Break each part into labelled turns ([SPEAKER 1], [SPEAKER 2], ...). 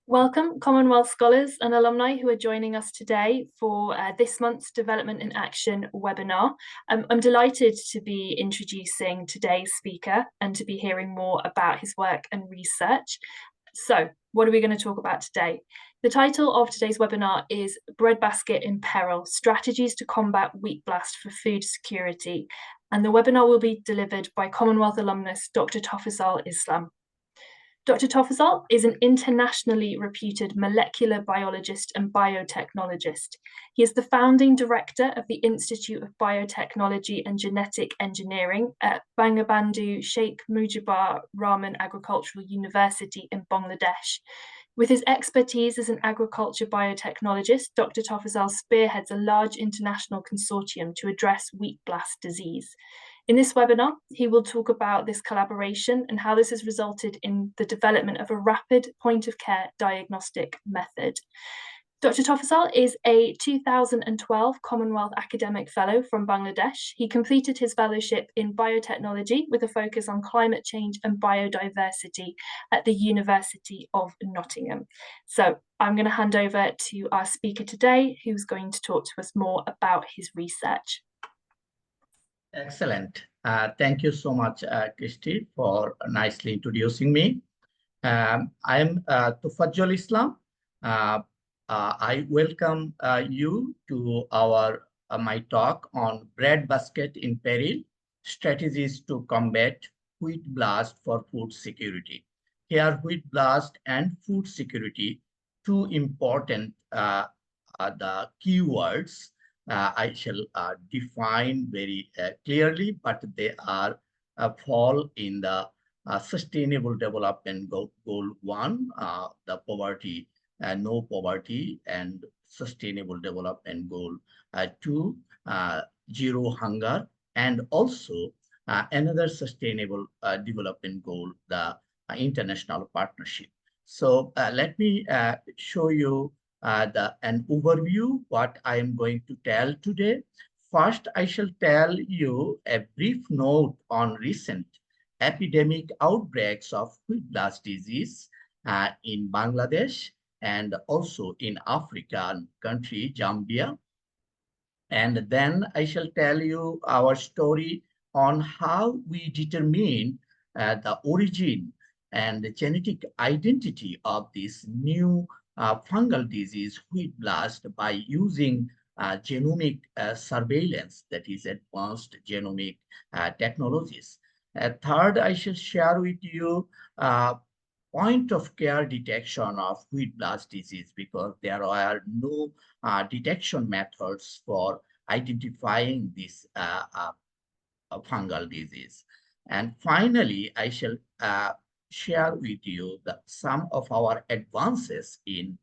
[SPEAKER 1] Welcome, Commonwealth scholars and alumni who are joining us today for this month's Development in Action webinar. I'm delighted to be introducing today's speaker and to be hearing more about his work and research. So, what are we going to talk about today? The title of today's webinar is Breadbasket in Peril, Strategies to Combat Wheat Blast for Food Security. And the webinar will be delivered by Commonwealth alumnus Dr. Tofazzal Islam. Dr. Tofazzal is an internationally reputed molecular biologist and biotechnologist. He is the founding director of the Institute of Biotechnology and Genetic Engineering at Bangabandhu Sheikh Mujibur Rahman Agricultural University in Bangladesh. With his expertise as an agriculture biotechnologist, Dr. Tofazzal spearheads a large international consortium to address wheat blast disease. In this webinar, he will talk about this collaboration and how this has resulted in the development of a rapid point-of-care diagnostic method. Dr. Tofazzal is a 2012 Commonwealth Academic Fellow from Bangladesh. He completed his fellowship in biotechnology with a focus on climate change and biodiversity at the University of Nottingham. So I'm going to hand over to our speaker today, who's going to talk to us more about his research.
[SPEAKER 2] Excellent. Thank you so much, Christy, for nicely introducing me. I am Tofazzal Islam. I welcome you to my talk on Breadbasket in Peril, Strategies to Combat Wheat Blast for Food Security. Here, wheat blast and food security, two important the keywords I shall define very clearly, but they are fall in the Sustainable Development Goal 1, the poverty, no poverty, and Sustainable Development Goal 2, zero hunger, and also another Sustainable Development Goal, the International Partnership. So let me show you an overview what I am going to tell today. First, I shall tell you a brief note on recent epidemic outbreaks of wheat blast disease in Bangladesh and also in African country, Zambia. And then I shall tell you our story on how we determine the origin and the genetic identity of this new fungal disease, wheat blast, by using genomic surveillance, that is advanced genomic technologies. Third, I shall share with you point of care detection of wheat blast disease, because there are no detection methods for identifying this fungal disease. And finally, I shall share with you some of our advances in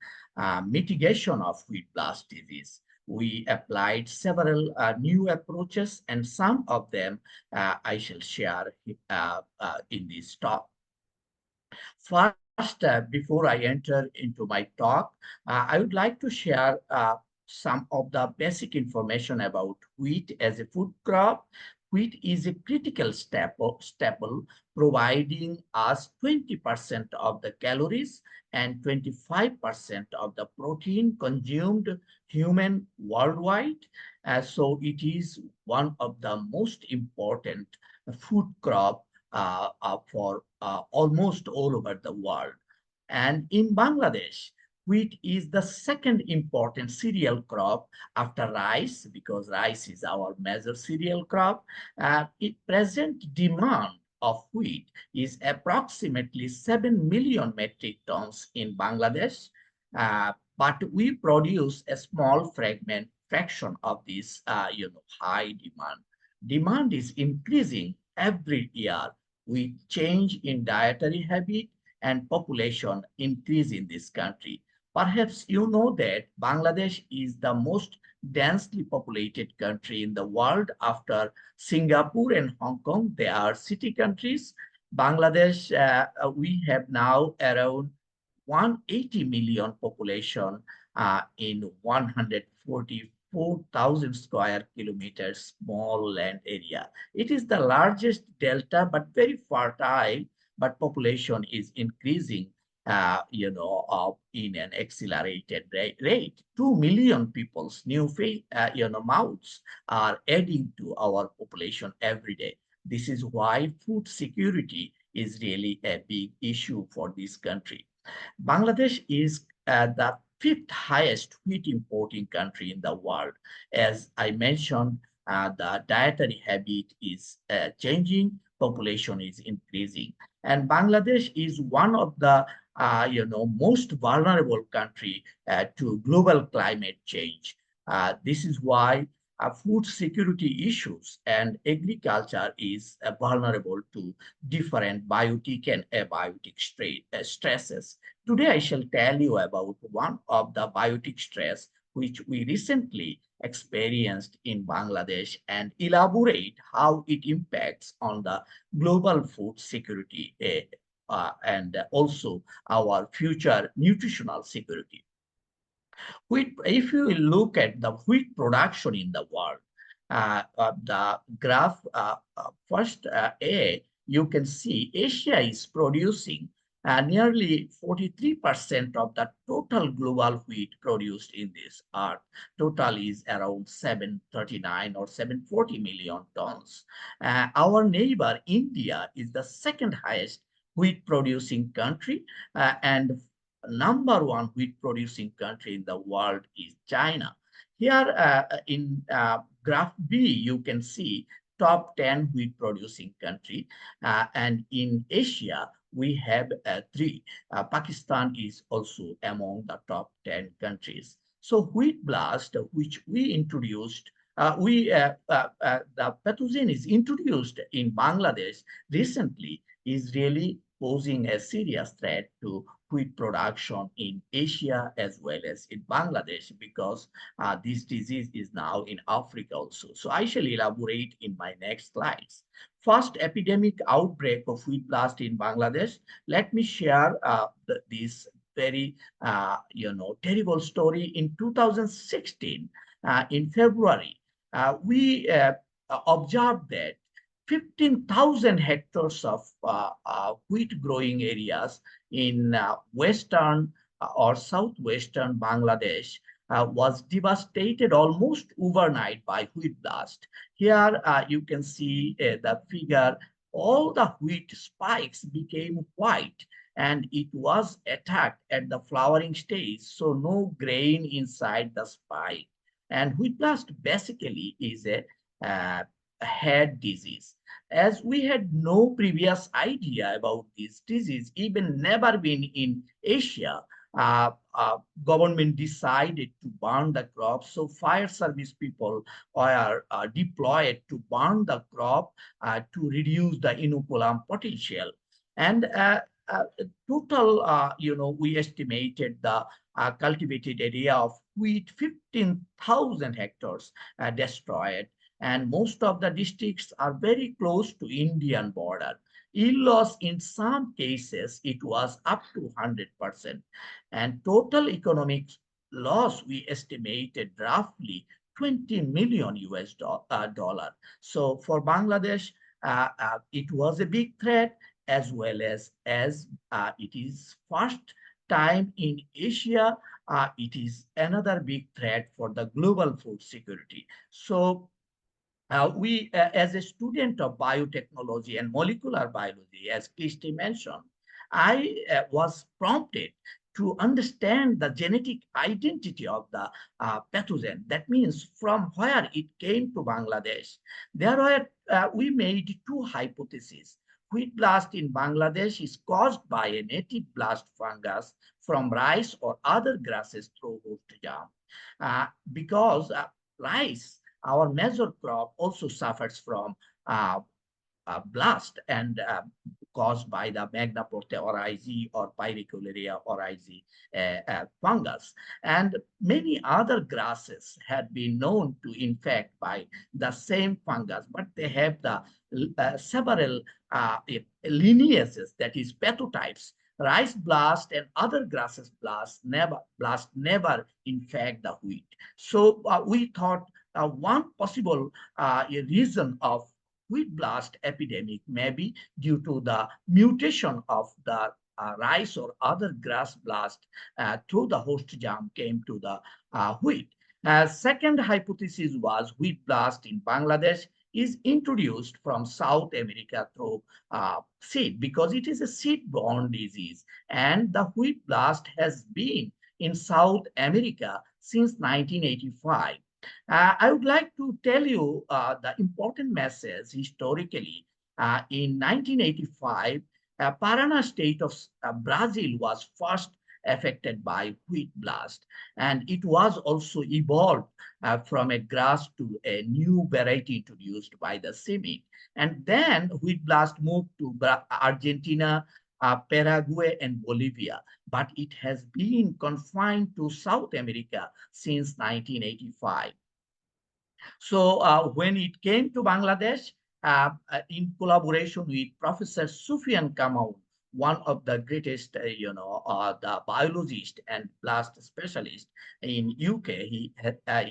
[SPEAKER 2] mitigation of wheat blast disease. We applied several new approaches, and some of them I shall share in this talk. First, before I enter into my talk, I would like to share some of the basic information about wheat as a food crop. Wheat is a critical staple providing us 20% of the calories and 25% of the protein consumed human worldwide. So it is one of the most important food crop for almost all over the world. And in Bangladesh, wheat is the second important cereal crop after rice, because rice is our major cereal crop. Present demand of wheat is approximately 7 million metric tons in Bangladesh, but we produce a small fraction of this high demand. Demand is increasing every year with change in dietary habit and population increase in this country. Perhaps you know that Bangladesh is the most densely populated country in the world after Singapore and Hong Kong. They are city countries. Bangladesh, we have now around 180 million population in 144,000 square kilometers small land area. It is the largest delta, but very fertile, but population is increasing in an accelerated rate. 2 million people's new mouths are adding to our population every day. This is why food security is really a big issue for this country. Bangladesh is the fifth highest wheat importing country in the world. As I mentioned, the dietary habit is changing, population is increasing, and Bangladesh is one of the most vulnerable country to global climate change. This is why food security issues and agriculture is vulnerable to different biotic and abiotic stresses. Today, I shall tell you about one of the biotic stress which we recently experienced in Bangladesh and elaborate how it impacts on the global food security and also our future nutritional security. Wheat, if you look at the wheat production in the world, the graph first A, you can see Asia is producing nearly 43% of the total global wheat produced in this earth. Total is around 739 or 740 million tons. Our neighbor India is the second highest wheat producing country, and number one wheat producing country in the world is China. Here in graph B, you can see top 10 wheat producing country. And in Asia, we have three. Pakistan is also among the top 10 countries. So wheat blast, which we introduced, the pathogen is introduced in Bangladesh recently, is really posing a serious threat to wheat production in Asia as well as in Bangladesh, because this disease is now in Africa also. So I shall elaborate in my next slides. First epidemic outbreak of wheat blast in Bangladesh. Let me share this very terrible story. In 2016, in February, we observed that 15,000 hectares of wheat growing areas in western or southwestern Bangladesh was devastated almost overnight by wheat blast. Here you can see the figure. All the wheat spikes became white and it was attacked at the flowering stage, so no grain inside the spike. And wheat blast basically is a head disease. As we had no previous idea about this disease, even never been in Asia, government decided to burn the crop. So fire service people are deployed to burn the crop to reduce the inoculum potential. And total, we estimated the cultivated area of wheat 15,000 hectares destroyed, and most of the districts are very close to Indian border. Yield loss in some cases, it was up to 100%. And total economic loss, we estimated roughly 20 million US dollar. So for Bangladesh, it was a big threat, as well as it is first time in Asia, it is another big threat for the global food security. So as a student of biotechnology and molecular biology, as Christy mentioned, I was prompted to understand the genetic identity of the pathogen. That means from where it came to Bangladesh. There were, we made two hypotheses. Wheat blast in Bangladesh is caused by a native blast fungus from rice or other grasses through host germ. Because rice, our major crop, also suffers from blast and caused by the Magnaporte oryzae or Pyricularia oryzae fungus. And many other grasses had been known to infect by the same fungus, but they have the several lineages, that is pathotypes. Rice blast and other grasses blast never infect the wheat. So we thought one possible reason of wheat blast epidemic may be due to the mutation of the rice or other grass blast through the host germ came to the wheat. Second hypothesis was wheat blast in Bangladesh is introduced from South America through seed because it is a seed-borne disease, and the wheat blast has been in South America since 1985. I would like to tell you the important message historically. In 1985, Paraná state of Brazil was first affected by wheat blast, and it was also evolved from a grass to a new variety introduced by the CIMIC. And then wheat blast moved to Argentina, Paraguay, and Bolivia, but it has been confined to South America since 1985. So when it came to Bangladesh, in collaboration with Professor Sufyan Kamaun, one of the greatest, the biologist and blast specialist in UK, he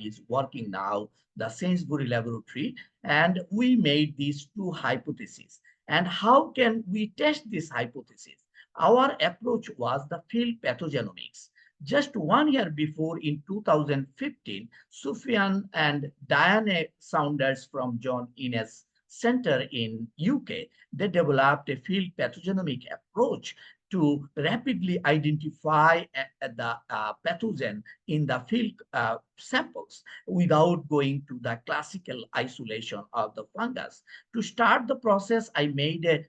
[SPEAKER 2] is working now the Sainsbury Laboratory, and we made these two hypotheses. And how can we test this hypothesis? Our approach was the field pathogenomics. Just 1 year before, in 2015, Sufyan and Diane Saunders from John Innes Center in UK, they developed a field pathogenomic approach to rapidly identify the pathogen in the field samples without going to the classical isolation of the fungus. To start the process, I made a,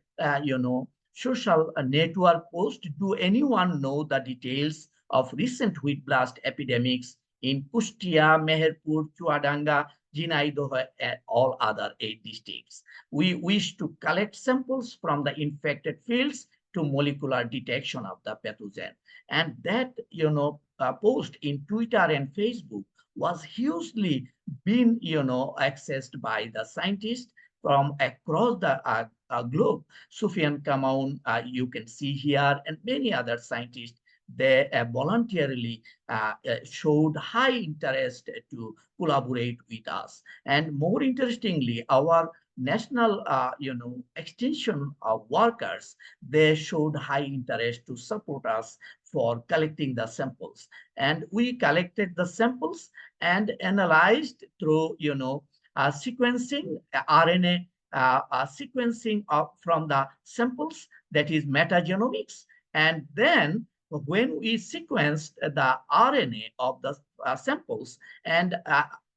[SPEAKER 2] social network post. Do anyone know the details of recent wheat blast epidemics in Kustia, Meherpur, Chuadanga, Jinaido, and all other 8 districts? We wish to collect samples from the infected fields to molecular detection of the pathogen. And that, post in Twitter and Facebook was hugely been, accessed by the scientists from across the globe. Sufyan Kamaun, you can see here, and many other scientists, they voluntarily showed high interest to collaborate with us. And more interestingly, our national, extension workers, they showed high interest to support us for collecting the samples. And we collected the samples and analyzed through, sequencing RNA, sequencing from the samples, that is metagenomics. And then when we sequenced the RNA of the samples and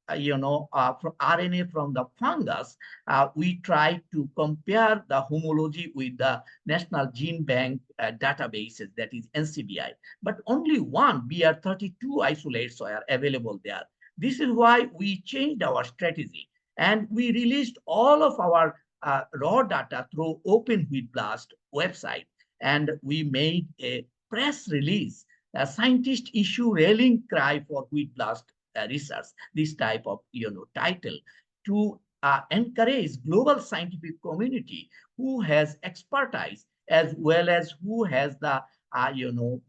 [SPEAKER 2] from RNA from the fungus, we tried to compare the homology with the National Gene Bank databases, that is NCBI. But only one BR32 isolates are available there. This is why we changed our strategy, and we released all of our raw data through Open Wheat Blast website, and we made a press release. Scientists issue rallying cry for wheat blast research, this type of title, to encourage global scientific community who has expertise as well as who has the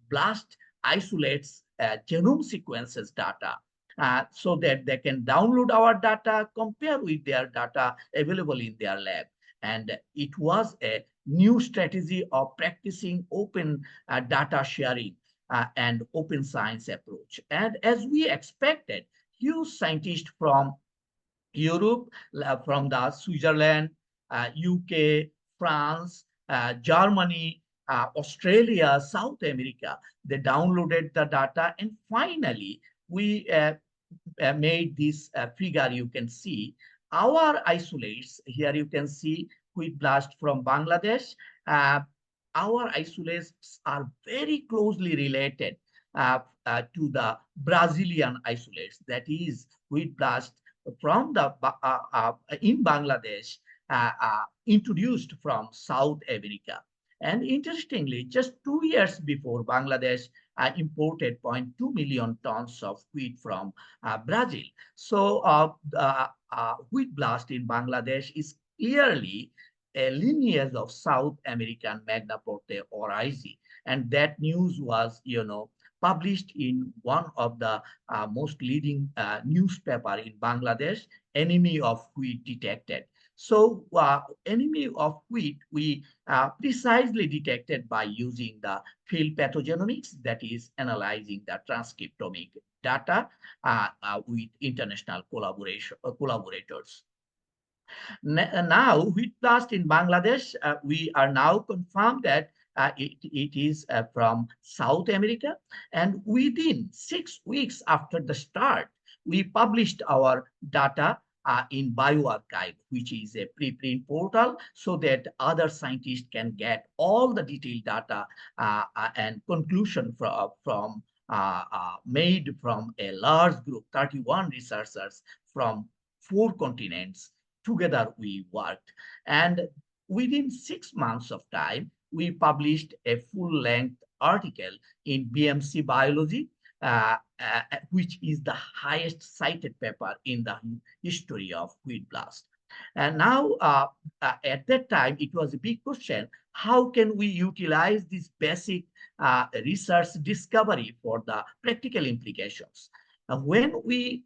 [SPEAKER 2] blast isolates genome sequences data, so that they can download our data, compare with their data available in their lab. And it was a new strategy of practicing open data sharing and open science approach. And as we expected, huge scientists from Europe, from the Switzerland, UK, France, Germany, Australia, South America, they downloaded the data. And finally, we made this figure. You can see our isolates. Here you can see wheat blast from Bangladesh. Our isolates are very closely related to the Brazilian isolates, that is wheat blast from the in Bangladesh, introduced from South America. And interestingly, just 2 years before, Bangladesh imported 0.2 million tons of wheat from Brazil. So wheat blast in Bangladesh is clearly a lineage of South American Magna Porte origin. And that news was, published in one of the most leading newspaper in Bangladesh, enemy of wheat detected. So enemy of wheat we precisely detected by using the field pathogenomics, that is analyzing the transcriptomic data with international collaborators. Now, wheat blast in Bangladesh, we are now confirmed that it is from South America. And within 6 weeks after the start, we published our data in bioarchive, which is a preprint portal, so that other scientists can get all the detailed data and conclusion made from a large group, 31 researchers from 4 continents. Together we worked, and within 6 months of time we published a full-length article in BMC Biology, which is the highest cited paper in the history of wheat blast. And now at that time it was a big question: how can we utilize this basic research discovery for the practical implications? When we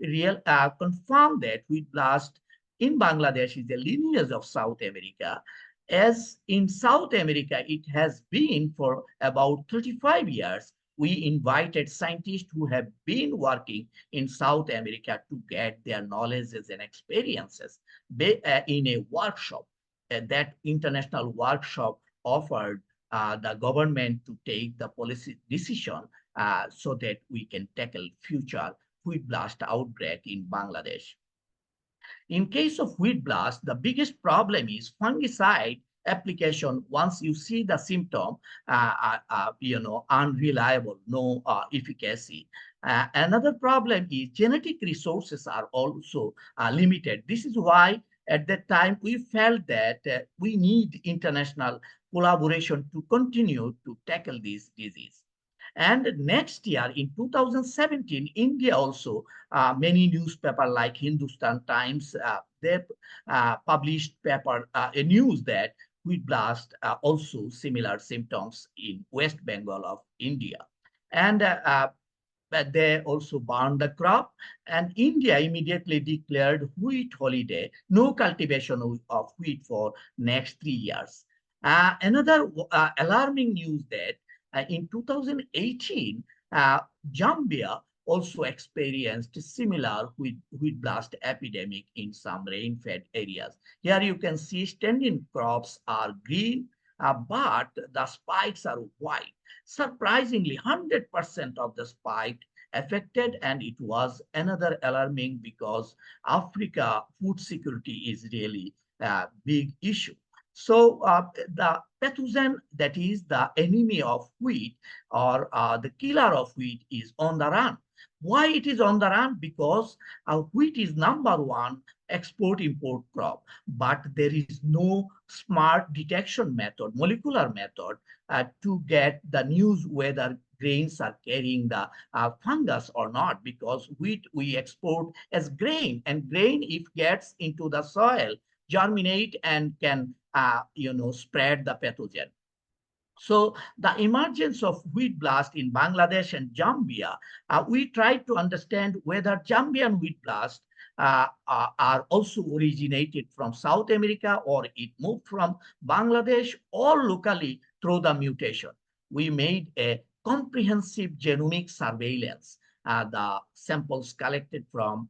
[SPEAKER 2] confirmed that wheat blast in Bangladesh is a lineage of South America, as in South America it has been for about 35 years, we invited scientists who have been working in South America to get their knowledges and experiences in a workshop. That international workshop offered the government to take the policy decision so that we can tackle future wheat blast outbreak in Bangladesh. In case of wheat blast, the biggest problem is fungicide application. Once you see the symptom, unreliable, no efficacy. Another problem is genetic resources are also limited. This is why at that time we felt that we need international collaboration to continue to tackle this disease. And next year, in 2017, India also, many newspapers like Hindustan Times, they published a news that wheat blast also similar symptoms in West Bengal of India. And but they also burned the crop, and India immediately declared wheat holiday, no cultivation of wheat for next 3 years. Another alarming news that in 2018, Zambia also experienced similar wheat blast epidemic in some rain-fed areas. Here you can see standing crops are green, but the spikes are white. Surprisingly, 100% of the spike affected, and it was another alarming because Africa food security is really a big issue. So the pathogen that is the enemy of wheat or the killer of wheat is on the run. Why it is on the run? Because wheat is #1 export-import crop, but there is no smart detection method, molecular method to get the news whether grains are carrying the fungus or not, because wheat we export as grain, and grain if gets into the soil germinate and can spread the pathogen. So the emergence of wheat blast in Bangladesh and Zambia, we tried to understand whether Zambian wheat blast are also originated from South America, or it moved from Bangladesh, or locally through the mutation. We made a comprehensive genomic surveillance. The samples collected from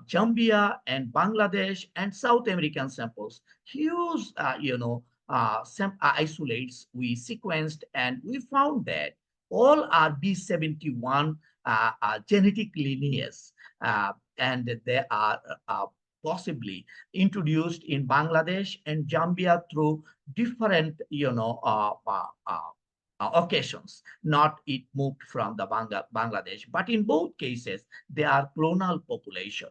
[SPEAKER 2] Zambia and Bangladesh and South American samples, huge, some isolates we sequenced, and we found that all are B71 genetic lineages, and they are possibly introduced in Bangladesh and Zambia through different, occasions. Not it moved from the Bangladesh, but in both cases, they are clonal population.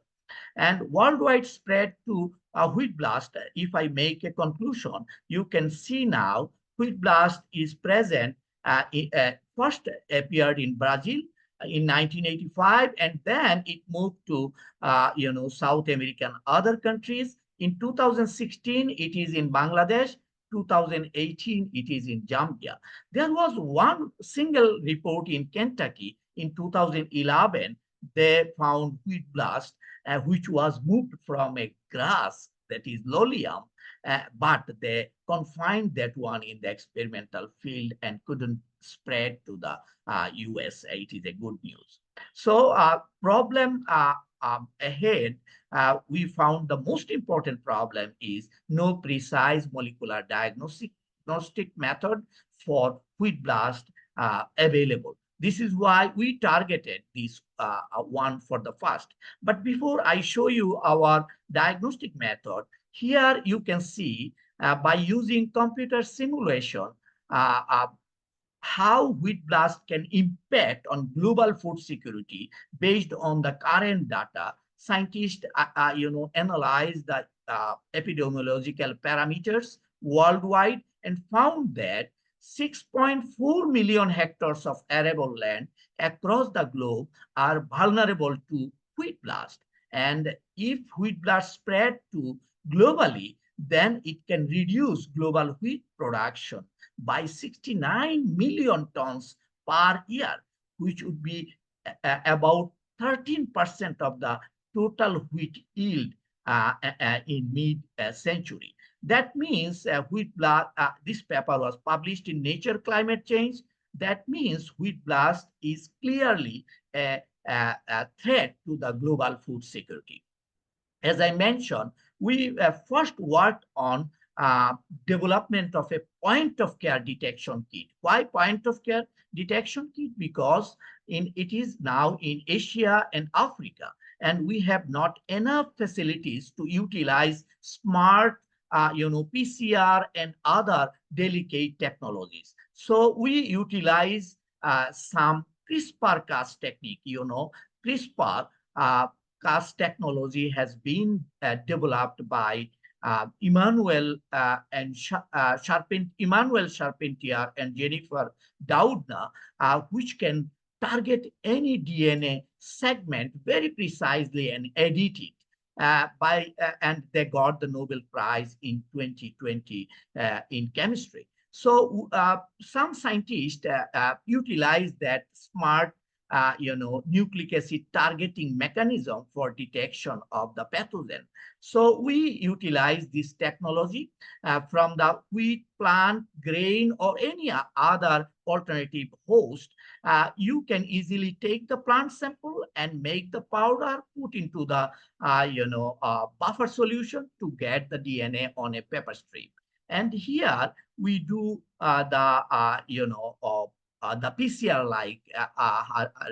[SPEAKER 2] And worldwide spread to wheat blast. If I make a conclusion, you can see now wheat blast is present. First appeared in Brazil in 1985, and then it moved to South American other countries. In 2016, it is in Bangladesh. 2018, it is in Zambia. There was one single report in Kentucky in 2011. They found wheat blast which was moved from a grass that is lolium, but they confined that one in the experimental field and couldn't spread to the USA. It is a good news. So problem ahead, we found the most important problem is no precise molecular diagnostic method for wheat blast available. This is why we targeted this one for the first. But before I show you our diagnostic method, here you can see by using computer simulation how wheat blast can impact on global food security based on the current data. Scientists, analyze the epidemiological parameters worldwide and found that 6.4 million hectares of arable land across the globe are vulnerable to wheat blast. And if wheat blast spread to globally, then it can reduce global wheat production by 69 million tons per year, which would be about 13% of the total wheat yield in mid-century. That means wheat blast, this paper was published in Nature Climate Change. That means wheat blast is clearly a threat to the global food security. As I mentioned, we first worked on development of a point of care detection kit. Why point of care detection kit? Because it is now in Asia and Africa, and we have not enough facilities to utilize smart PCR and other delicate technologies. So we utilize some CRISPR-Cas technique. CRISPR Cas technology has been developed by Emmanuel Charpentier and Jennifer Doudna, which can target any DNA segment very precisely and edit it. And they got the Nobel Prize in 2020 in chemistry. So some scientists utilize that smart nucleic acid targeting mechanism for detection of the pathogen. So we utilize this technology from the wheat, plant, grain, or any other alternative host. You can easily take the plant sample and make the powder, put into the buffer solution to get the DNA on a paper strip. And here we do the PCR-like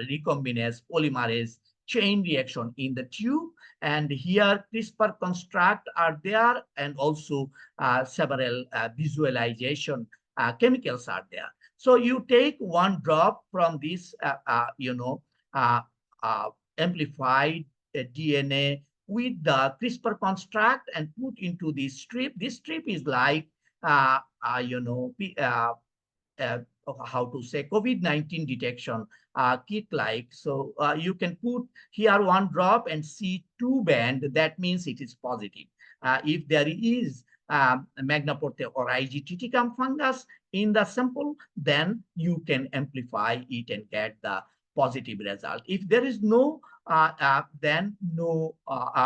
[SPEAKER 2] recombinase polymerase chain reaction in the tube. And here CRISPR construct are there, and also several visualization chemicals are there. So you take one drop from this amplified DNA with the CRISPR construct and put into this strip. This strip is like how to say COVID-19 detection kit-like. So you can put here one drop and see two band. That means it is positive. If there is Magnaporte or IG triticum fungus in the sample, then you can amplify it and get the positive result. If there is no, then no,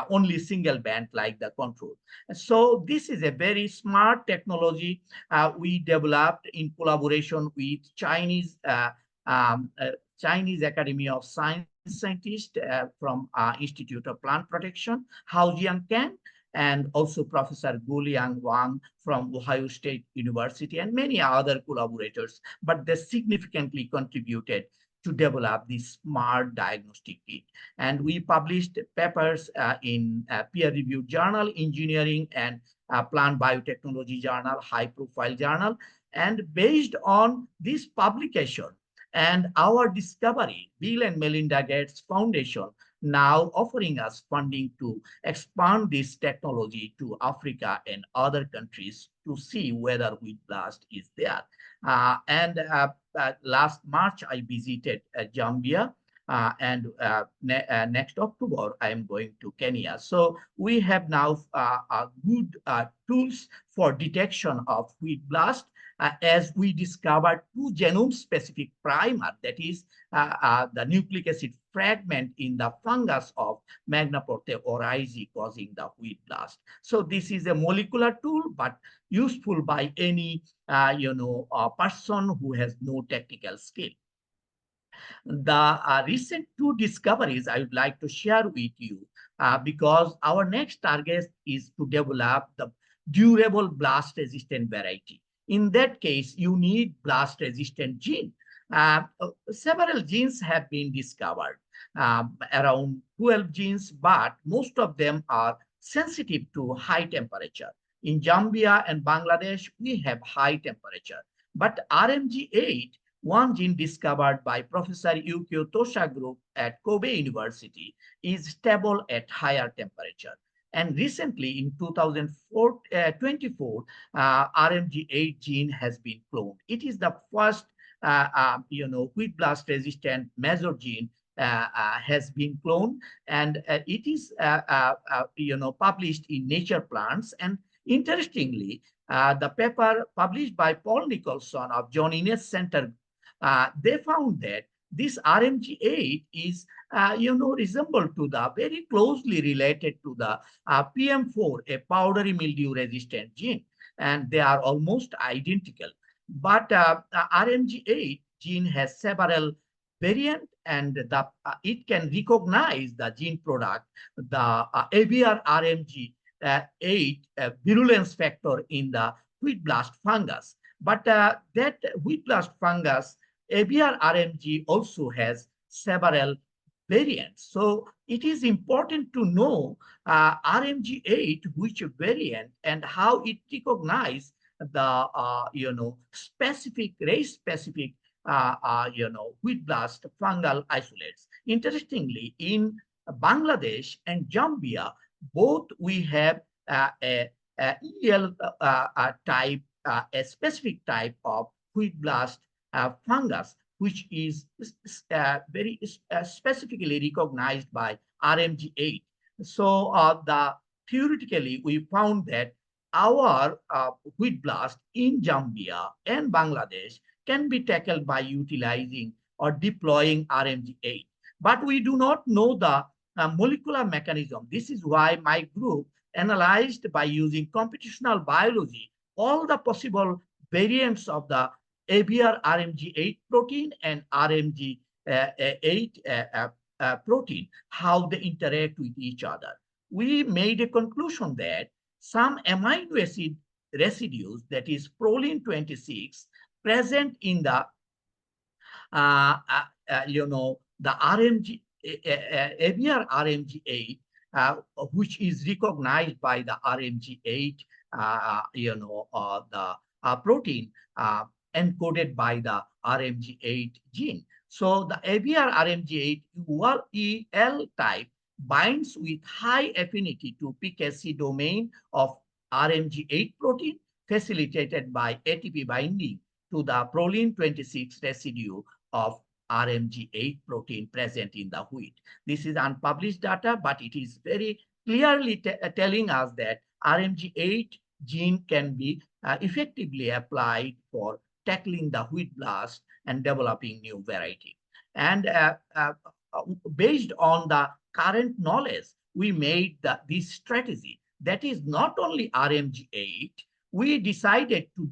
[SPEAKER 2] only single band like the control. So this is a very smart technology we developed in collaboration with Chinese Academy of Science scientists from Institute of Plant Protection, Hao Jiang Kang, and also Professor Guoliang Wang from Ohio State University, and many other collaborators, but they significantly contributed to develop this smart diagnostic kit. And we published papers in peer-reviewed journal, Engineering and Plant Biotechnology journal, high-profile journal. And based on this publication and our discovery, Bill and Melinda Gates Foundation now offering us funding to expand this technology to Africa and other countries to see whether wheat blast is there. Last March, I visited Zambia, and next October, I am going to Kenya. So we have now good tools for detection of wheat blast. as we discovered two genome-specific primer, that is the nucleic acid fragment in the fungus of Magnaporthe oryzae causing the wheat blast. So this is a molecular tool, but useful by any person who has no technical skill. The recent two discoveries I would like to share with you because our next target is to develop the durable blast-resistant variety. In that case, you need blast-resistant gene. Several genes have been discovered, around 12 genes, but most of them are sensitive to high temperature. In Zambia and Bangladesh, we have high temperature, but RMG8, one gene discovered by Professor Yukio Tosha group at Kobe University, is stable at higher temperature. And recently, in 2024, RMG8 gene has been cloned. It is the first, wheat blast resistant major gene has been cloned, and it is, published in Nature Plants. And interestingly, the paper published by Paul Nicholson of John Innes Center, they found that this RMG8 is, resemble to the very closely related to the PM4, a powdery mildew resistant gene, and they are almost identical. But RMG8 gene has several variant, and it can recognize the gene product, the ABR RMG8 virulence factor in the wheat blast fungus. But that wheat blast fungus, ABR RMG, also has several variants. So it is important to know RMG8, which variant, and how it recognizes the specific race specific wheat blast fungal isolates. Interestingly, in Bangladesh and Zambia, both we have a EL type, a specific type of wheat blast fungus, which is very specifically recognized by RMG8. So theoretically, we found that our wheat blast in Zambia and Bangladesh can be tackled by utilizing or deploying RMG8. But we do not know the molecular mechanism. This is why my group analyzed by using computational biology all the possible variants of the ABR RMG8 protein and RMG8 protein, how they interact with each other. We made a conclusion that some amino acid residues, that is proline 26, present in the the ABR RMG8, which is recognized by the RMG8, the protein encoded by the RMG8 gene. So the ABR RMG8 EL type binds with high affinity to PKC domain of RMG8 protein, facilitated by ATP binding to the proline 26 residue of RMG8 protein present in the wheat. This is unpublished data, but it is very clearly telling us that RMG8 gene can be effectively applied for tackling the wheat blast and developing new variety. And based on the current knowledge, we made this strategy. That is not only RMG8, we decided to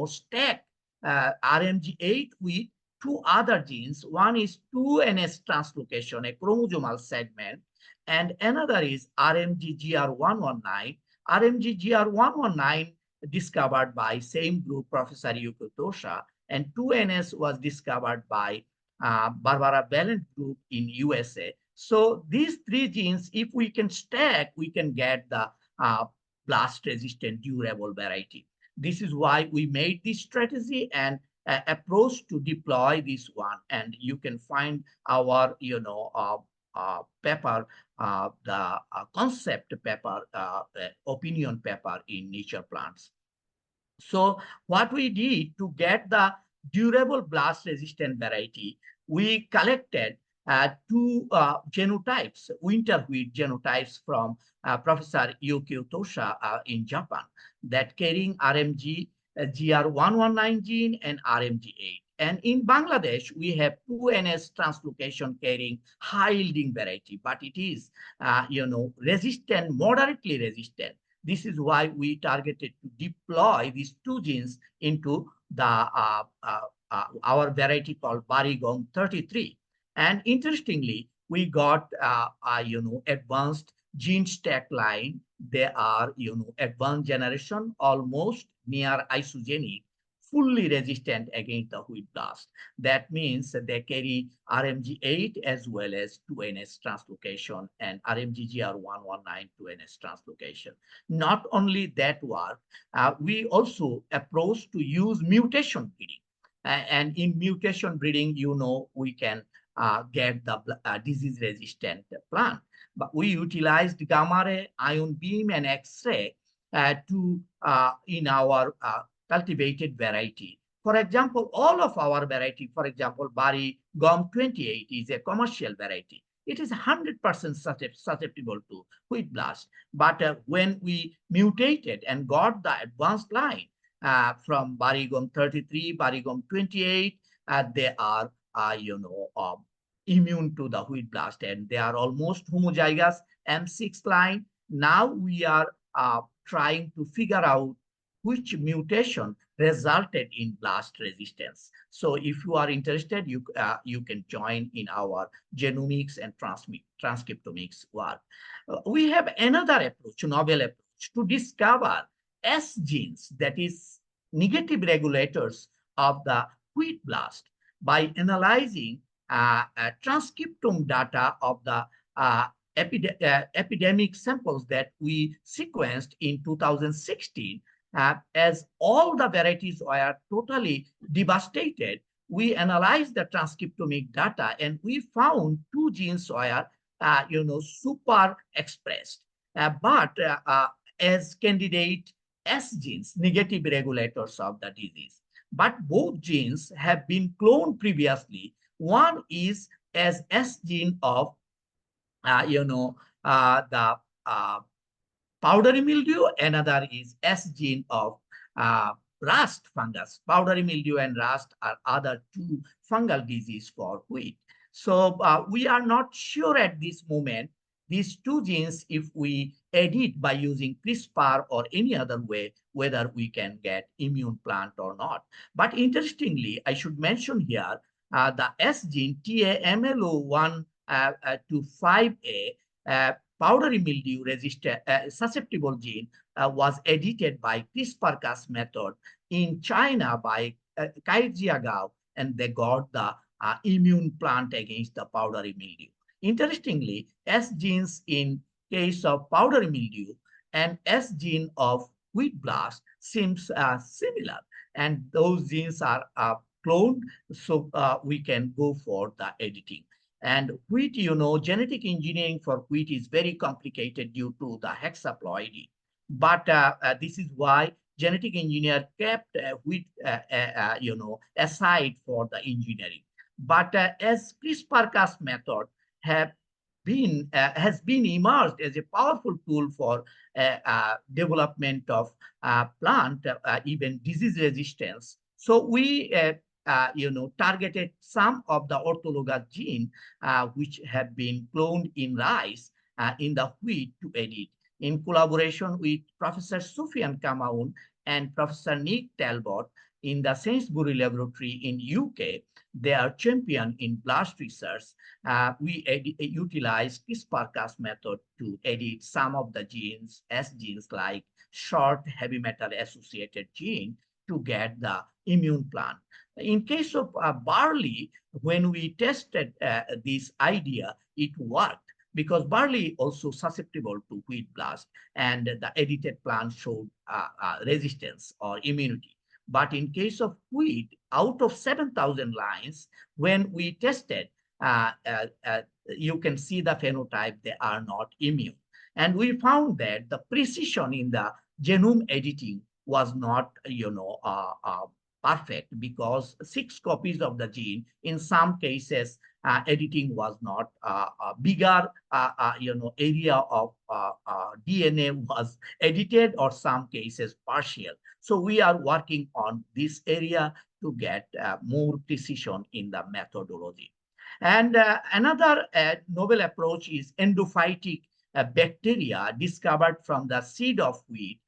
[SPEAKER 2] stack RMG8 with two other genes. One is 2NS translocation, a chromosomal segment, and another is RMGGR119. RMGGR119 discovered by same group, Professor Yukio Tosha, and 2NS was discovered by Barbara Ballant group in USA. So these three genes, if we can stack, we can get the blast-resistant durable variety. This is why we made this strategy and approach to deploy this one. And you can find our, paper, the concept paper, opinion paper in Nature Plants. So what we did to get the durable blast-resistant variety, we collected two genotypes, winter wheat genotypes from Professor Yukio Tosha in Japan, that carrying RMG GR119 gene and RMG8. And in Bangladesh, we have 2NS translocation carrying high-yielding variety, but it is, resistant, moderately resistant. This is why we targeted to deploy these two genes into our variety called Barigong 33. And interestingly, we got, advanced gene stack line. They are, advanced generation, almost near isogenic, fully resistant against the wheat blast. That means they carry RMG8 as well as 2NS translocation and RMGGR119 2NS translocation. Not only that work, we also approach to use mutation breeding. And in mutation breeding, we can get the disease-resistant plant. But we utilized gamma ray, ion beam, and X-ray to in our cultivated variety. For example, all of our variety, for example, Bari Gom 28 is a commercial variety. It is 100% susceptible to wheat blast. But when we mutated and got the advanced line from Barigom 33, Barigom 28, they are, immune to the wheat blast, and they are almost homozygous M6 line. Now we are trying to figure out which mutation resulted in blast resistance. So if you are interested, you can join in our genomics and transcriptomics work. We have another approach, novel approach, to discover S genes, that is negative regulators of the wheat blast, by analyzing transcriptome data of the epidemic samples that we sequenced in 2016. As all the varieties were totally devastated, we analyzed the transcriptomic data and we found two genes were, super expressed, but as candidate S genes, negative regulators of the disease. But both genes have been cloned previously. One is as S gene of, the powdery mildew. Another is S gene of rust fungus. Powdery mildew and rust are other two fungal disease for wheat. So we are not sure at this moment, these two genes, if we edit by using CRISPR or any other way, whether we can get immune plant or not. But interestingly, I should mention here, the S gene TAMLO1 to 5A, powdery mildew resistant susceptible gene, was edited by CRISPR-Cas method in China by Kai Jiagao, and they got the immune plant against the powdery mildew. Interestingly, S genes in case of powdery mildew and S gene of wheat blast seems similar, and those genes are cloned, so we can go for the editing. And wheat, genetic engineering for wheat is very complicated due to the hexaploidy. But this is why genetic engineer kept wheat, aside for the engineering. But as CRISPR-Cas method has been emerged as a powerful tool for development of plant, even disease resistance. So we targeted some of the orthologous gene which have been cloned in rice in the wheat to edit. In collaboration with Professor Sufyan Kamaun and Professor Nick Talbot in the Sainsbury Laboratory in UK, they are champion in blast research. We utilize CRISPR-Cas method to edit some of the genes, S genes like short heavy metal associated gene, to get the immune plant. In case of barley, when we tested this idea, it worked, because barley also susceptible to wheat blast, and the edited plant showed resistance or immunity. But in case of wheat, out of 7,000 lines, when we tested, you can see the phenotype, they are not immune. And we found that the precision in the genome editing was not, perfect, because 6 copies of the gene, in some cases, editing was not bigger, area of DNA was edited, or some cases partial. So we are working on this area to get more precision in the methodology. And another novel approach is endophytic bacteria discovered from the seed of wheat.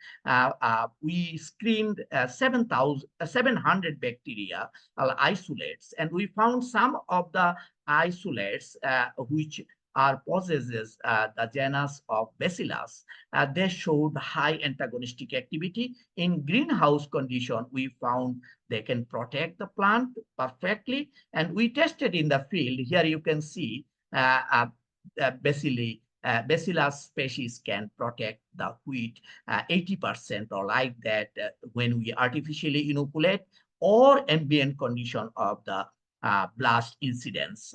[SPEAKER 2] We screened 700 bacteria isolates, and we found some of the isolates which are possesses the genus of Bacillus. They showed high antagonistic activity. In greenhouse condition, we found they can protect the plant perfectly, and we tested in the field. Here you can see Bacillus species can protect the wheat 80% or like that when we artificially inoculate or ambient condition of the blast incidence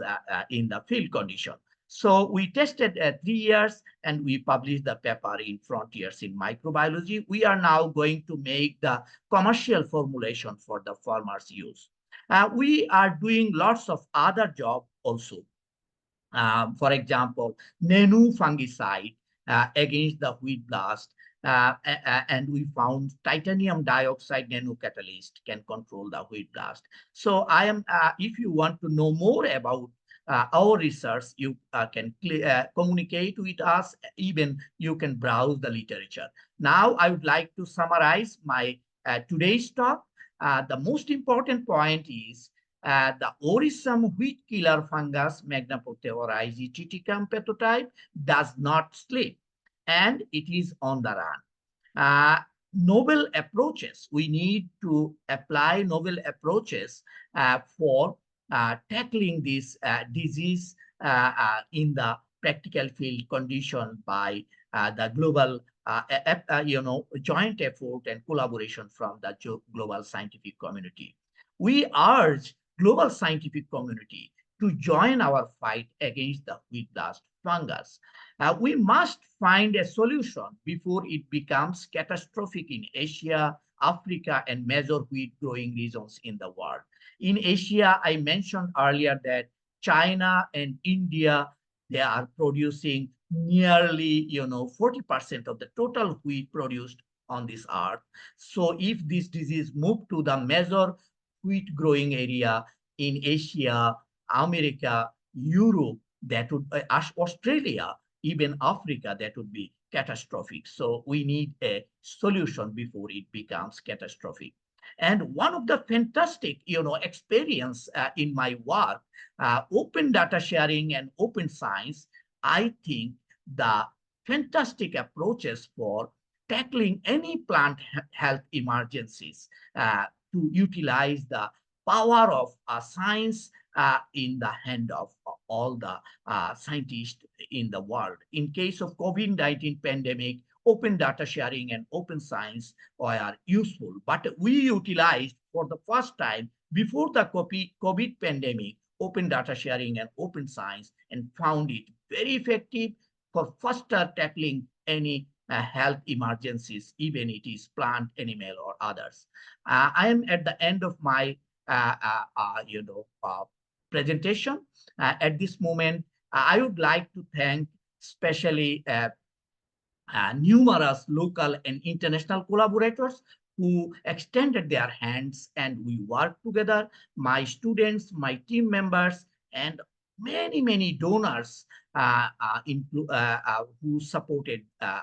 [SPEAKER 2] in the field condition. So we tested 3 years and we published the paper in Frontiers in Microbiology. We are now going to make the commercial formulation for the farmers' use. We are doing lots of other jobs also. For example, nano fungicide against the wheat blast. And we found titanium dioxide nanocatalyst can control the wheat blast. So if you want to know more about our research, you can communicate with us. Even you can browse the literature. Now, I would like to summarize my today's talk. The most important point is the worrisome wheat killer fungus Magnapoteoraisi triticum petotype does not sleep, and it is on the run. Novel approaches. We need to apply novel approaches for tackling this disease in the practical field condition by the global joint effort and collaboration from the global scientific community. We urge global scientific community to join our fight against the wheat blast fungus. We must find a solution before it becomes catastrophic in Asia, Africa, and major wheat growing regions in the world. In Asia, I mentioned earlier that China and India, they are producing nearly 40% of the total wheat produced on this earth. So if this disease moved to the major wheat growing area in Asia, America, Europe, that would Australia, even Africa, that would be catastrophic. So we need a solution before it becomes catastrophic. And one of the fantastic, experience in my work, open data sharing and open science, I think the fantastic approaches for tackling any plant health emergencies to utilize the power of science in the hand of all the scientists in the world. In case of COVID-19 pandemic, open data sharing and open science are useful, but we utilized for the first time before the COVID pandemic, open data sharing and open science, and found it very effective for faster tackling any health emergencies, even it is plant, animal, or others. I am at the end of my presentation. At this moment, I would like to thank especially numerous local and international collaborators who extended their hands and we worked together, my students, my team members, and many donors who supported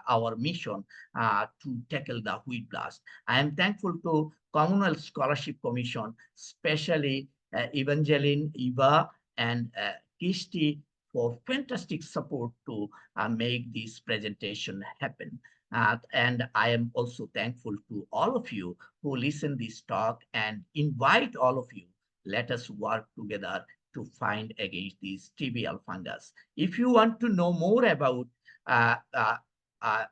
[SPEAKER 2] our mission to tackle the wheat blast. I am thankful to Commonwealth Scholarship Commission, especially Evangeline, Eva, and Kirsty for fantastic support to make this presentation happen. And I am also thankful to all of you who listen this talk and invite all of you. Let us work together to find against these trivial fungus. If you want to know more about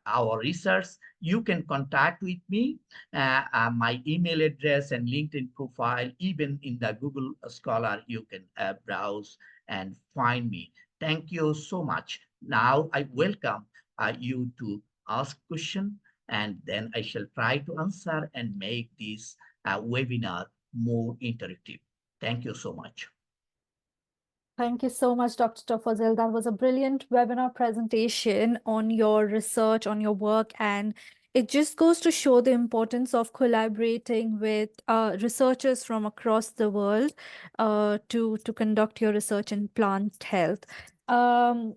[SPEAKER 2] our research, you can contact with me. My email address and LinkedIn profile, even in the Google Scholar, you can browse and find me. Thank you so much. Now I welcome you to ask question, and then I shall try to answer and make this webinar more interactive. Thank you so much.
[SPEAKER 3] Thank you so much, Dr. Tofazzal. That was a brilliant webinar presentation on your research, on your work, and It just goes to show the importance of collaborating with researchers from across the world to conduct your research in plant health. Um,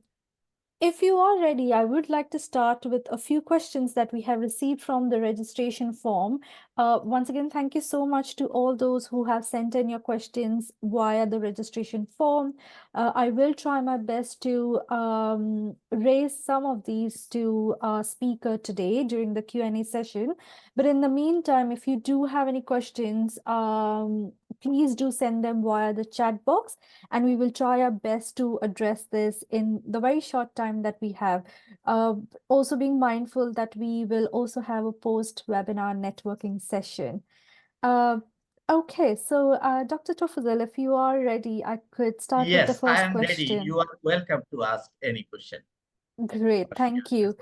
[SPEAKER 3] if you are ready, I would like to start with a few questions that we have received from the registration form. Once again, thank you so much to all those who have sent in your questions via the registration form. I will try my best to raise some of these to our speaker today during the Q&A session. But in the meantime, if you do have any questions, please do send them via the chat box, and we will try our best to address this in the very short time that we have. Also being mindful that we will also have a post-webinar networking session. Okay, so Dr. Tofazzal, if you are ready, I could start with the
[SPEAKER 2] Yes, I
[SPEAKER 3] first
[SPEAKER 2] am ready.
[SPEAKER 3] question.
[SPEAKER 2] You are welcome to ask any question.
[SPEAKER 3] Great, thank you.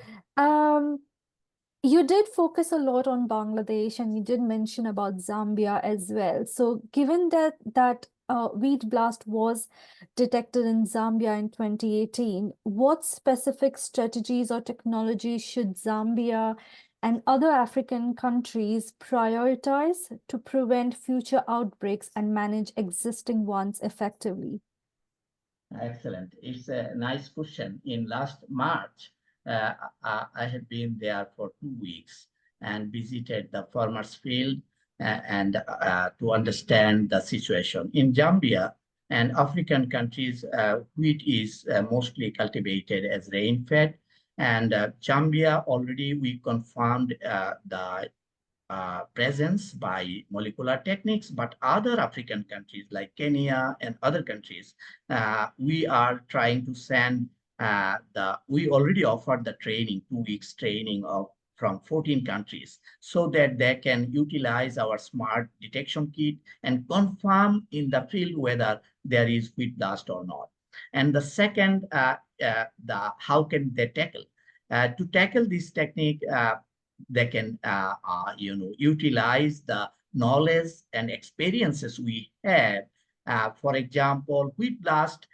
[SPEAKER 3] You did focus a lot on Bangladesh, and you did mention about Zambia as well. So given that wheat blast was detected in Zambia in 2018, what specific strategies or technologies should Zambia and other African countries prioritize to prevent future outbreaks and manage existing ones effectively?
[SPEAKER 2] Excellent. It's a nice question. In last March, I had been there for 2 weeks and visited the farmers' field and to understand the situation. In Zambia and African countries, wheat is mostly cultivated as rain-fed. And Zambia already we confirmed the presence by molecular techniques, but other African countries like Kenya and other countries, we are trying to send we already offered the training, 2 weeks training from 14 countries so that they can utilize our smart detection kit and confirm in the field whether there is wheat blast or not. And the second, how can they tackle? To tackle this technique, they can utilize the knowledge and experiences we have. For example, wheat blast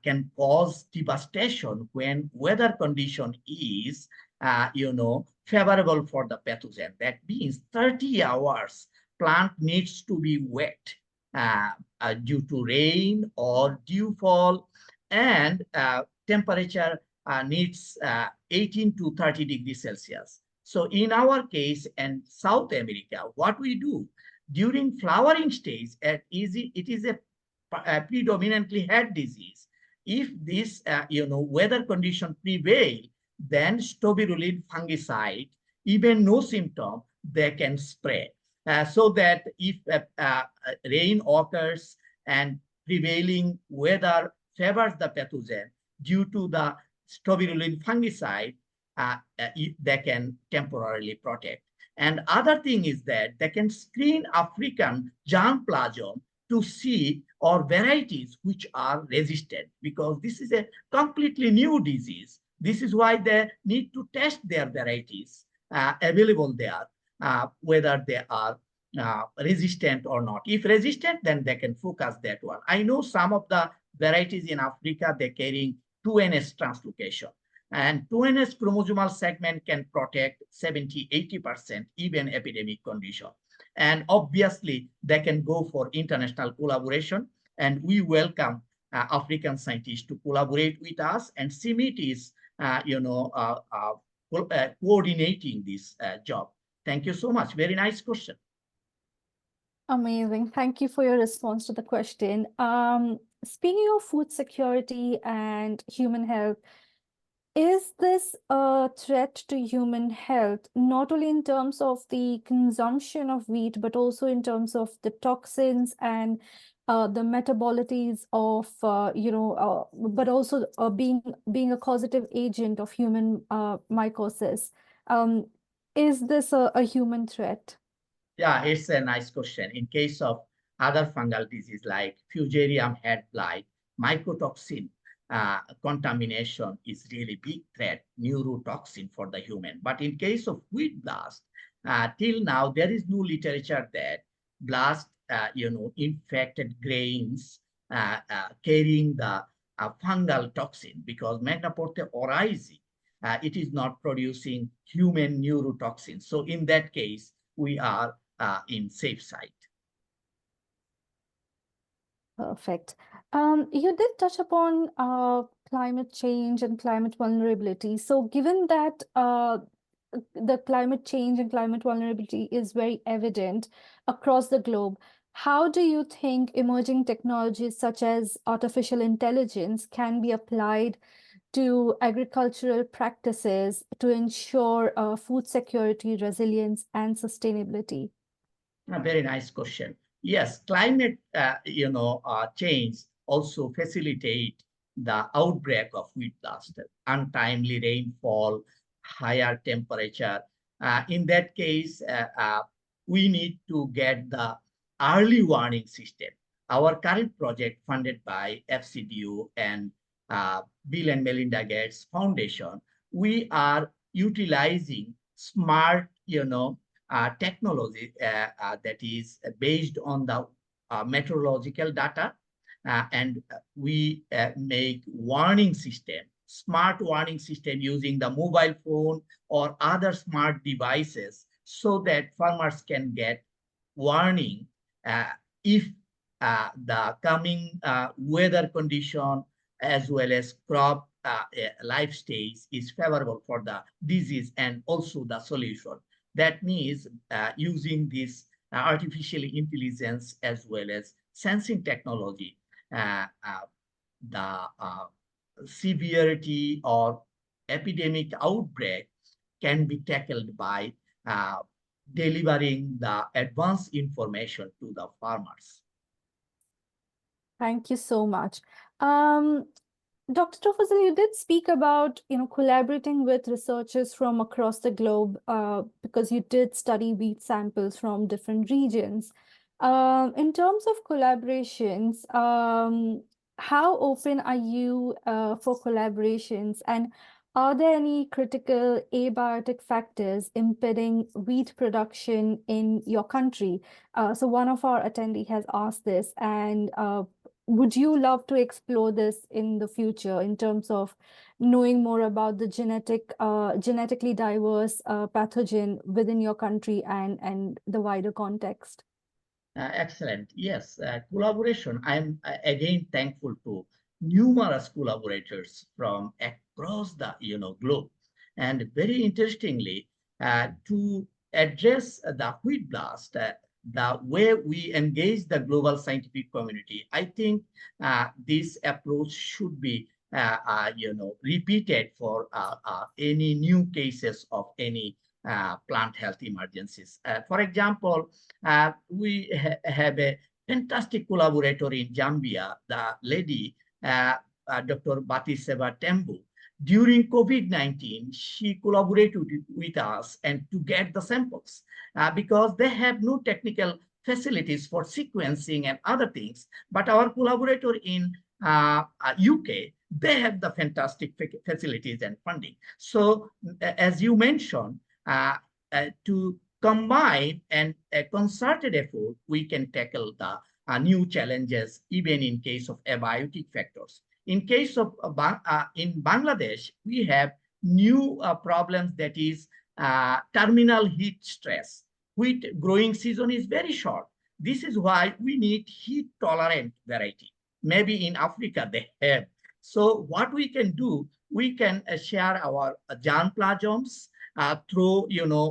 [SPEAKER 2] can cause devastation when weather condition is favorable for the pathogen. That means 30 hours plant needs to be wet due to rain or dew fall, and temperature needs 18 to 30 degrees Celsius. So in our case in South America, what we do during flowering stage, it is a predominantly head disease. If this weather condition prevail, then stobiruline fungicide, even no symptom, they can spray. So that if rain occurs and prevailing weather favors the pathogen due to the stobiruline fungicide, they can temporarily protect. And other thing is that they can screen African germplasm to see or varieties which are resistant, because this is a completely new disease. This is why they need to test their varieties available there, whether they are resistant or not. If resistant, then they can focus that one. I know some of the varieties in Africa, they're carrying 2NS translocation. And 2NS chromosomal segment can protect 70–80% even epidemic condition. And obviously, they can go for international collaboration. And we welcome African scientists to collaborate with us. And CIMIT is, coordinating this job. Thank you so much. Very nice question.
[SPEAKER 3] Amazing. Thank you for your response to the question. Speaking of food security and human health, is this a threat to human health, not only in terms of the consumption of wheat, but also in terms of the toxins and the metabolites of, but also being a causative agent of human mycosis? Is this a human threat?
[SPEAKER 2] Yeah, it's a nice question. In case of other fungal disease like Fusarium head blight, mycotoxin contamination is really big threat, neurotoxin for the human. But in case of wheat blast, till now there is no literature that blast, infected grains carrying the fungal toxin, because Magnaporte oryzae it is not producing human neurotoxins. So in that case, we are in safe side.
[SPEAKER 3] Perfect. You did touch upon climate change and climate vulnerability. So, given that the climate change and climate vulnerability is very evident across the globe, how do you think emerging technologies such as artificial intelligence can be applied to agricultural practices to ensure food security, resilience, and sustainability?
[SPEAKER 2] A very nice question. Yes, climate, change also facilitate the outbreak of wheat blast, untimely rainfall, higher temperature. In that case, we need to get the early warning system. Our current project funded by FCDU and Bill and Melinda Gates Foundation, we are utilizing smart, technology that is based on the meteorological data, and we make warning system, smart warning system using the mobile phone or other smart devices so that farmers can get warning uh, if the coming weather condition as well as crop life stage is favorable for the disease and also the solution. That means using this artificial intelligence as well as sensing technology, the severity or epidemic outbreak can be tackled by uh, delivering the advanced information to the farmers.
[SPEAKER 3] Thank you so much. Dr. Tofazzal, you did speak about, collaborating with researchers from across the globe because you did study wheat samples from different regions. In terms of collaborations, how open are you for collaborations, and are there any critical abiotic factors impeding wheat production in your country? So one of our attendees has asked this, and would you love to explore this in the future in terms of knowing more about the genetically diverse pathogen within your country and the wider context?
[SPEAKER 2] Excellent. Yes, collaboration. I'm again thankful to numerous collaborators from across the globe, and very interestingly, to address the wheat blast, the way we engage the global scientific community, I think this approach should be repeated for any new cases of any plant health emergencies. For example, we have a fantastic collaborator in Zambia, the lady, Dr. Batiseva Tembu. During COVID-19, she collaborated with us and to get the samples because they have no technical facilities for sequencing and other things. But our collaborator in UK, they have the fantastic facilities and funding. So as you mentioned, to combine and a concerted effort, we can tackle the new challenges, even in case of abiotic factors. In case of in Bangladesh, we have new problems, that is terminal heat stress. Wheat growing season is very short. This is why we need heat tolerant variety. Maybe in Africa they have. So what we can do, we can share our germplasms through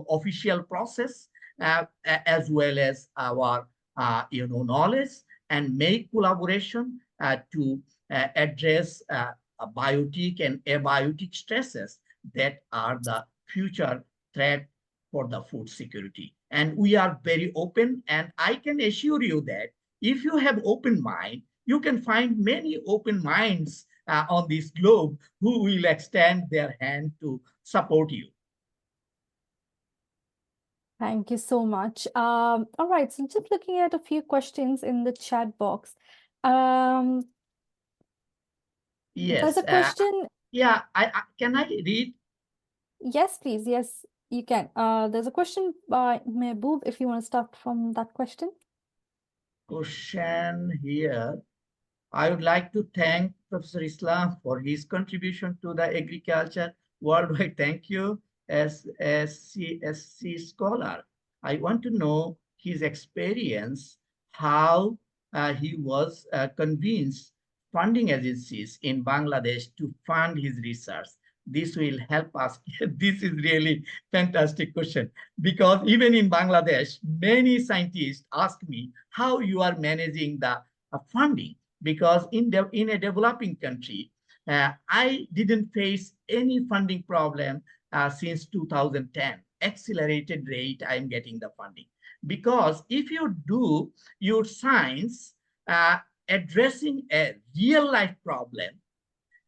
[SPEAKER 2] official process as well as our knowledge, and make collaboration to address biotic and abiotic stresses that are the future threat for the food security. And we are very open, and I can assure you that if you have open mind, you can find many open minds on this globe who will extend their hand to support you.
[SPEAKER 3] Thank you so much. All right, so just looking at a few questions in the chat box.
[SPEAKER 2] Yes.
[SPEAKER 3] There's a question.
[SPEAKER 2] Yeah, can I read?
[SPEAKER 3] Yes, please. Yes, you can. There's a question by Mehboob, if you want to start from that question.
[SPEAKER 2] Question here. I would like to thank Professor Islam for his contribution to the agriculture worldwide thank you as a CSC scholar. I want to know his experience, how he was convinced funding agencies in Bangladesh to fund his research. This will help us. This is really fantastic question, because even in Bangladesh, many scientists ask me how you are managing the funding, because in a developing country, I didn't face any funding problem since 2010. Accelerated rate, I'm getting the funding. Because if you do your science addressing a real life problem,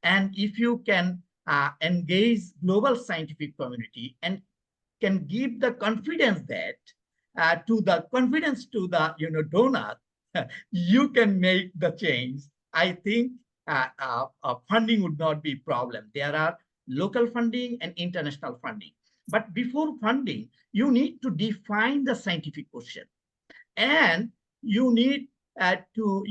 [SPEAKER 2] and if you can engage global scientific community and can give the confidence that to the donor, you can make the change. I think funding would not be problem. There are local funding and international funding. But before funding, you need to define the scientific question, and you need to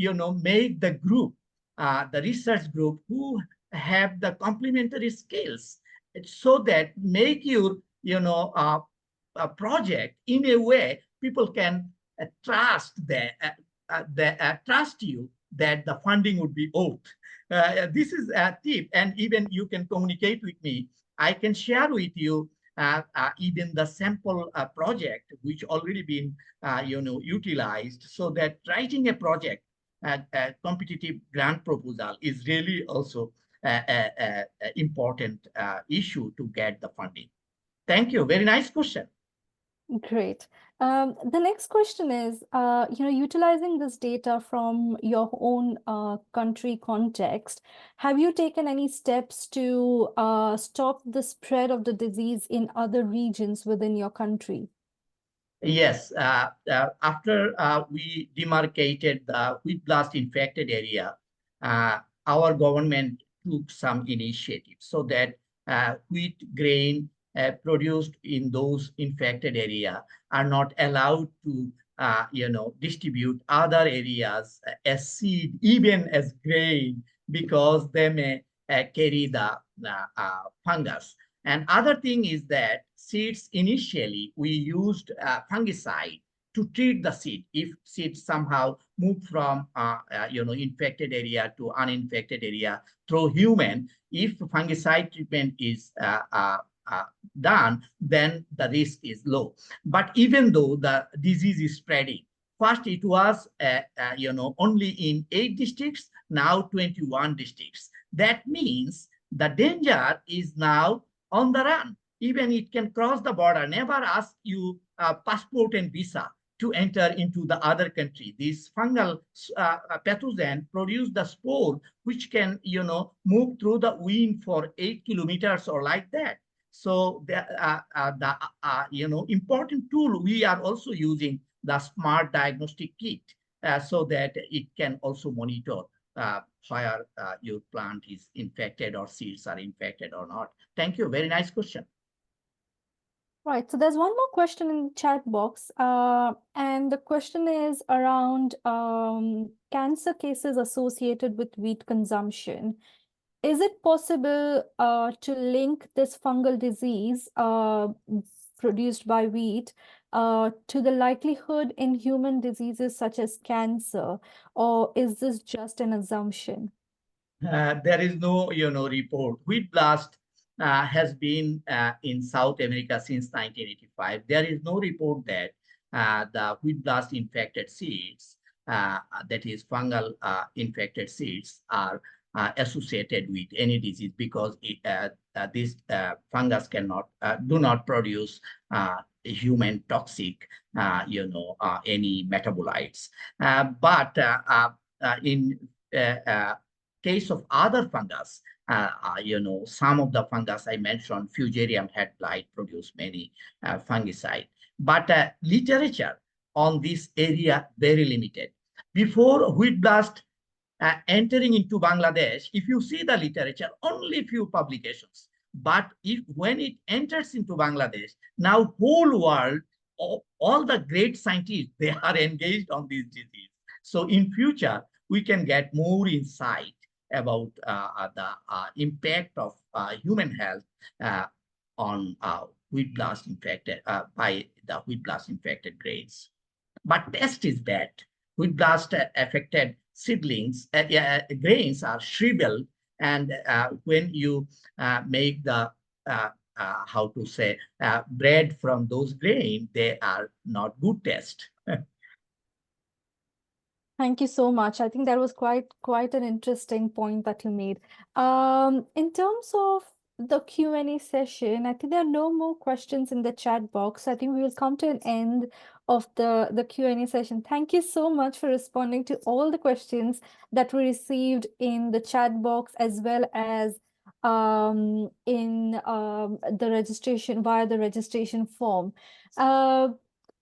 [SPEAKER 2] make the group, the research group, who have the complementary skills, so that make your a project in a way people can trust you that the funding would be owed. This is a tip, and even you can communicate with me. I can share with you even the sample project which already been utilized, so that writing a project, competitive grant proposal, is really also an important issue to get the funding. Thank you. Very nice question.
[SPEAKER 3] Great. The next question is, utilizing this data from your own country context, have you taken any steps to stop the spread of the disease in other regions within your country?
[SPEAKER 2] Yes. After we demarcated the wheat blast infected area, our government took some initiatives so that wheat grain produced in those infected area are not allowed to distribute other areas as seed, even as grain, because they may carry the fungus. And other thing is that seeds, initially we used fungicide to treat the seed. If seeds somehow move from infected area to uninfected area through human, if fungicide treatment is done, then the risk is low. But even though the disease is spreading, first it was only in 8 districts, now 21 districts. That means the danger is now on the run. Even it can cross the border, never ask you passport and visa to enter into the other country. This fungal pathogen produce the spore, which can move through the wind for 8 kilometers or like that. So the important tool, we are also using the smart diagnostic kit so that it can also monitor whether your plant is infected or seeds are infected or not. Thank you. Very nice question.
[SPEAKER 3] Right. So there's one more question in the chat box, and the question is around cancer cases associated with wheat consumption. Is it possible to link this fungal disease produced by wheat to the likelihood in human diseases such as cancer, or is this just an assumption?
[SPEAKER 2] There is no, report. Wheat blast has been in South America since 1985. There is no report that the wheat blast infected seeds, that is fungal infected seeds, are associated with any disease, because this fungus do not produce human toxic, any metabolites. But in case of other fungus, some of the fungus I mentioned, Fusarium head blight, produce many fungicide. But literature on this area very limited. Before wheat blast entering into Bangladesh, if you see the literature, only few publications. But when it enters into Bangladesh, now whole world, all the great scientists, they are engaged on this disease. So in future, we can get more insight about the impact of human health on wheat blast infected by the wheat blast infected grains. But test is bad. Wheat blast affected seedlings, grains are shriveled, and when you make the how to say bread from those grains, they are not good test.
[SPEAKER 3] Thank you so much. I think that was quite an interesting point that you made. In terms of the Q&A session, I think there are no more questions in the chat box. I think we will come to an end of the Q&A session. Thank you so much for responding to all the questions that we received in the chat box, as well as in the registration via the registration form.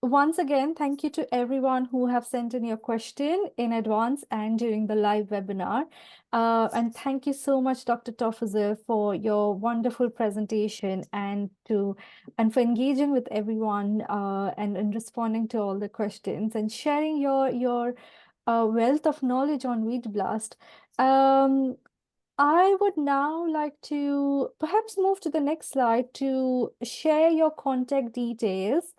[SPEAKER 3] Once again, thank you to everyone who have sent in your question in advance and during the live webinar. And thank you so much, Dr. Tofazzal, for your wonderful presentation and for engaging with everyone and responding to all the questions and sharing your wealth of knowledge on wheat blast. I would now like to perhaps move to the next slide to share your contact details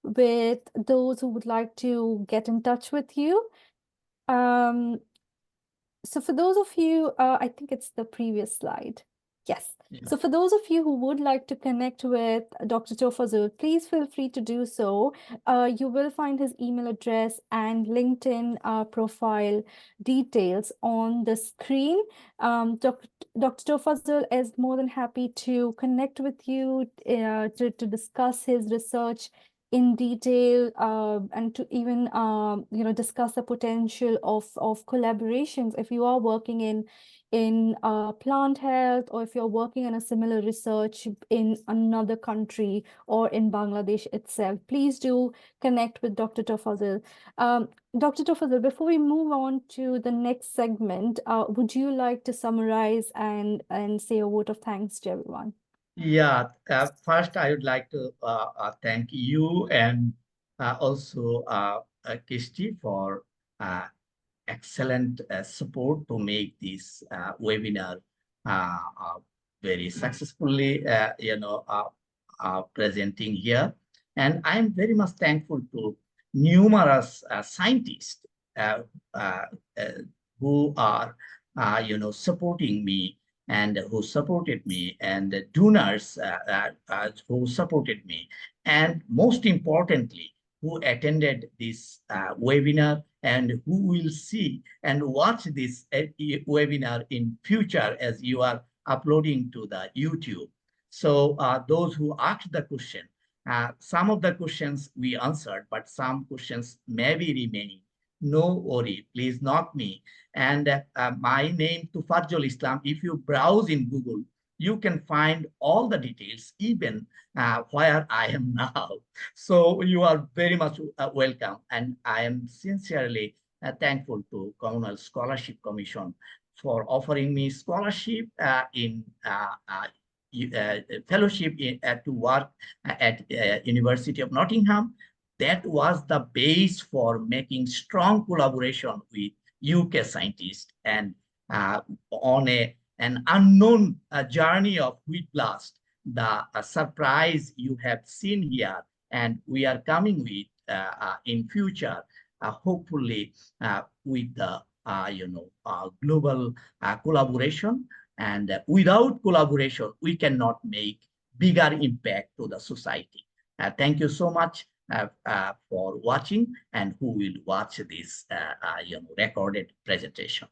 [SPEAKER 3] with those who would like to get in touch with you. So for those of you, I think it's the previous slide. Yes.
[SPEAKER 2] Yeah.
[SPEAKER 3] So for those of you who would like to connect with Dr. Tofazzal, please feel free to do so. You will find his email address and LinkedIn profile details on the screen. Dr. Tofazzal is more than happy to connect with you to discuss his research in detail and to even discuss the potential of collaborations if you are working in plant health, or if you're working on a similar research in another country or in Bangladesh itself. Please do connect with Dr. Tofazzal. Dr. Tofazzal, before we move on to the next segment, would you like to summarize and say a vote of thanks to everyone?
[SPEAKER 2] Yeah, first I would like to thank you and also Kirsty for excellent support to make this webinar very successfully, presenting here. And I'm very much thankful to numerous scientists who are, supporting me and who supported me, and the donors who supported me, and most importantly, who attended this webinar and who will see and watch this webinar in future as you are uploading to the YouTube. So those who asked the question, some of the questions we answered, but some questions may be remaining. No worry, please knock me. And my name, Tofazzal Islam. If you browse in Google, you can find all the details, even where I am now. So you are very much welcome. And I am sincerely thankful to Commonwealth Scholarship Commission for offering me scholarship in fellowship to work at University of Nottingham. That was the base for making strong collaboration with UK scientists, and on an unknown journey of wheat blast, the surprise you have seen here, and we are coming with in future, hopefully with the global collaboration. And without collaboration, we cannot make bigger impact to the society. Thank you so much for watching, and who will watch this recorded presentation.